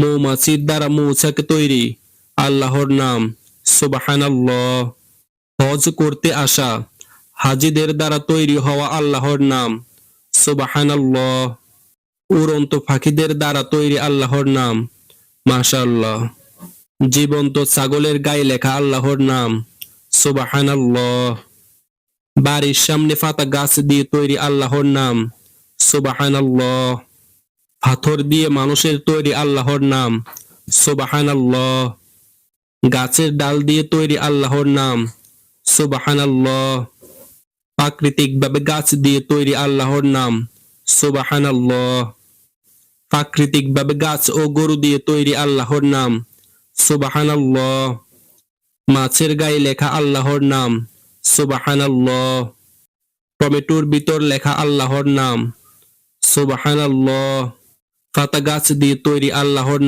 মৌমাছির দ্বারা মৌচাক তৈরি, আল্লাহর নাম, সুবহানাল্লাহ। হজ করতে আসা হাজিদের দ্বারা তৈরি হওয়া, আল্লাহর নাম, সুবহানাল্লাহ। উড়ন্ত পাখিদের দ্বারা তৈরি, আল্লাহর নাম, মাশাআল্লাহ। জীবন্ত ছাগলের গায়ে লেখা, আল্লাহর নাম, সুবহানাল্লাহ। বাড়ির সামনে পাতা গাছ দিয়ে তৈরি, আল্লাহর নাম, সুবহানাল্লাহ। পাথর দিয়ে মানুষের তৈরি, আল্লাহর নাম, সুবহানাল্লাহ। গাছের ডাল দিয়ে তৈরি, আল্লাহর নাম, সুবহানাল্লাহ। প্রাকৃতিকভাবে গাছ দিয়ে তৈরি, আল্লাহর নাম, সুবহানাল্লাহ। প্রাকৃতিকভাবে গাছ ও গরু দিয়ে তৈরি, আল্লাহর নাম, সুবহানাল্লাহ। মাছের গায়ে লেখা, আল্লাহর নাম, সুবহানাল্লাহ। টমেটোর ভিতর লেখা, আল্লাহর নাম, সুবহানাল্লাহ। পাতা গাছ দিয়ে তৈরি, আল্লাহর